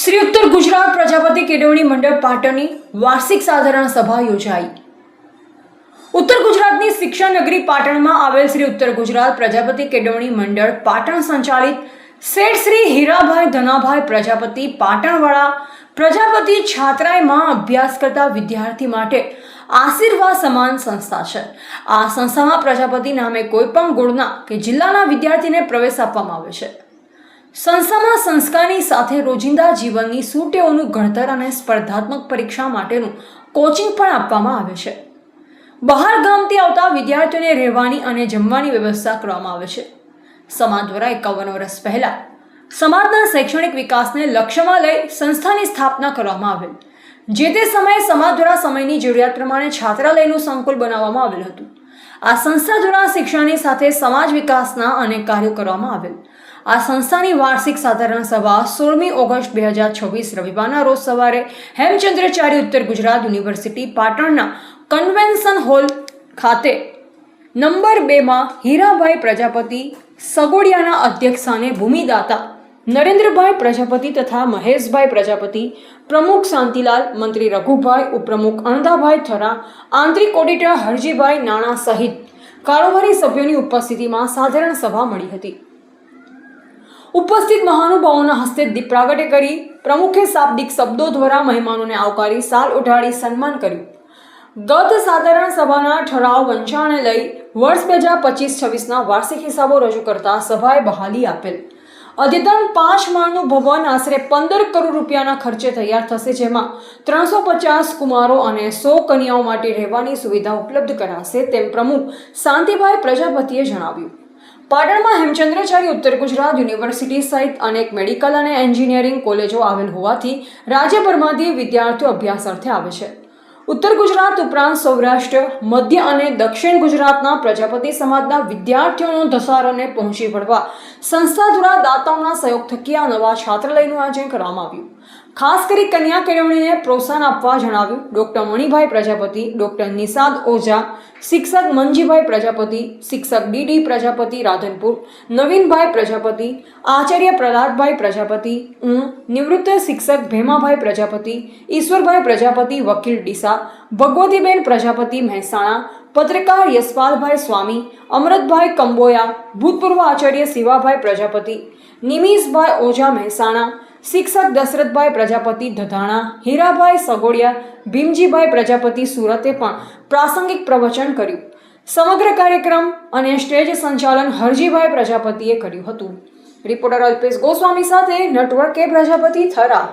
શ્રી ઉત્તર ગુજરાત પ્રજાપતિ કેળવણી મંડળ પાટણની વાર્ષિક સાધારણ સભા યોજાઈ। ઉત્તર ગુજરાતની શિક્ષણ નગરી પાટણમાં આવેલ શ્રી ઉત્તર ગુજરાત પ્રજાપતિ કેળવણી મંડળ પાટણ સંચાલિત શેઠ શ્રી હીરાભાઈ ધનાભાઈ પ્રજાપતિ પાટણવાળા પ્રજાપતિ છાત્રાલયમાં અભ્યાસ કરતા વિદ્યાર્થી માટે આશીર્વાદ સમાન સંસ્થા છે। આ સંસ્થામાં પ્રજાપતિ નામે કોઈ પણ ગુણના કે જિલ્લાના વિદ્યાર્થીને પ્રવેશ આપવામાં આવે છે। સંસ્થામાં સંસ્કારની સાથે રોજિંદા જીવનની સૂટેઓનું ઘડતર અને સ્પર્ધાત્મક પરીક્ષા માટેનું કોચિંગ પણ આપવામાં આવે છે। બહાર ગામથી આવતા વિદ્યાર્થીઓને રહેવાની અને જમવાની વ્યવસ્થા કરવામાં આવે છે। સમાજ દ્વારા 51 વર્ષ પહેલા સમાજના શૈક્ષણિક વિકાસને લક્ષ્યમાં લઈ સંસ્થાની સ્થાપના કરવામાં આવેલ। જે તે સમયે સમાજ દ્વારા સમયની જરૂરિયાત પ્રમાણે છાત્રાલયનું સંકુલ બનાવવામાં આવેલ હતું। આ સંસ્થા દ્વારા શિક્ષણની સાથે સમાજ વિકાસના અનેક કાર્યો કરવામાં આવેલ। આ સંસ્થાની વાર્ષિક સાધારણ સભા 16મી ઓગસ્ટ 2026 રવિવારના રોજ સવારે હેમચંદ્રાચાર્ય ઉત્તર ગુજરાત યુનિવર્સિટી પાટણના કન્વેન્શન હોલ ખાતે નંબર 2 માં હીરાભાઈ પ્રજાપતિ સગોડિયાના અધ્યક્ષસ્થાને ભૂમિદાતા નરેન્દ્રભાઈ પ્રજાપતિ તથા મહેશભાઈ પ્રજાપતિ, પ્રમુખ શાંતિલાલ, મંત્રી રઘુભાઈ, ઉપપ્રમુખ અણદાભાઈ થરા, આંતરિક ઓડિટર હરજીભાઈ નાણા સહિત કારોબારી સભ્યોની ઉપસ્થિતિમાં સાધારણ સભા મળી હતી। ઉપસ્થિત મહાનુભાવોના હસ્તે દીપ પ્રાગટ્ય કરી પ્રમુખે શાબ્દિક શબ્દો દ્વારા મહેમાનોને આવકારી સાલ ઉઢાડી સન્માન કર્યું। ગત સાધારણ સભાના ઠરાવ વંચાણને લઈ વર્ષ 2025-26ના વાર્ષિક હિસાબો રજૂ કરતા સભાએ બહાલી આપેલ। અદ્યતન 5 માળનું ભવન આશરે 15 કરોડ રૂપિયાના ખર્ચે તૈયાર થશે, જેમાં 350 કુમારો અને 100 કન્યાઓ માટે રહેવાની સુવિધા ઉપલબ્ધ કરાશે, તેમ પ્રમુખ શાંતિભાઈ પ્રજાપતિએ જણાવ્યું। પાટણમાં હેમચંદ્રાચાર્ય ઉત્તર ગુજરાત યુનિવર્સિટી સહિત અનેક મેડિકલ અને એન્જિનિયરિંગ કોલેજો આવેલ હોવાથી રાજ્યભરમાંથી વિદ્યાર્થીઓ અભ્યાસ અર્થે આવે છે। ઉત્તર ગુજરાત ઉપરાંત સૌરાષ્ટ્ર, મધ્ય અને દક્ષિણ ગુજરાતના પ્રજાપતિ સમાજના વિદ્યાર્થીઓનો ધસારોને પહોંચી વળવા સંસ્થા દ્વારા દાતાઓના સહયોગ થકી આ નવા છાત્રાલયનું આયોજન કરવામાં આવ્યું। ખાસ કરી કન્યા કેળવણીને પ્રોત્સાહન આપવા જણાવ્યું। ડોક્ટર મણિભાઈ પ્રજાપતિ, ડોક્ટર નિષાદ ઓઝા, શિક્ષક મંજીભાઈ પ્રજાપતિ, શિક્ષક ડીડી પ્રજાપતિ રાધનપુર, નવીનભાઈ પ્રજાપતિ, આચાર્ય પ્રહલાદભાઈ પ્રજાપતિ, નિવૃત્ત શિક્ષક ભેમાભાઈ પ્રજાપતિ, ઈશ્વરભાઈ પ્રજાપતિ, વકીલ ડીસા, ભગવતીબેન પ્રજાપતિ મહેસાણા, પત્રકાર યશપાલભાઈ સ્વામી, અમૃતભાઈ કંબોયા, ભૂતપૂર્વ આચાર્ય શિવાભાઈ પ્રજાપતિ, નિમિષભાઈ ઓઝા મહેસાણા, શિક્ષક દશરથભાઈ પ્રજાપતિ ધધાણા, હીરાભાઈ સગોડિયા, ભીમજીભાઈ પ્રજાપતિ સુરતે પણ પ્રાસંગિક પ્રવચન કર્યું। સમગ્ર કાર્યક્રમ અને સ્ટેજ સંચાલન હરજીભાઈ પ્રજાપતિએ કર્યું હતું। રિપોર્ટર અલ્પેશ ગોસ્વામી સાથે નટવર કે પ્રજાપતિ થરા।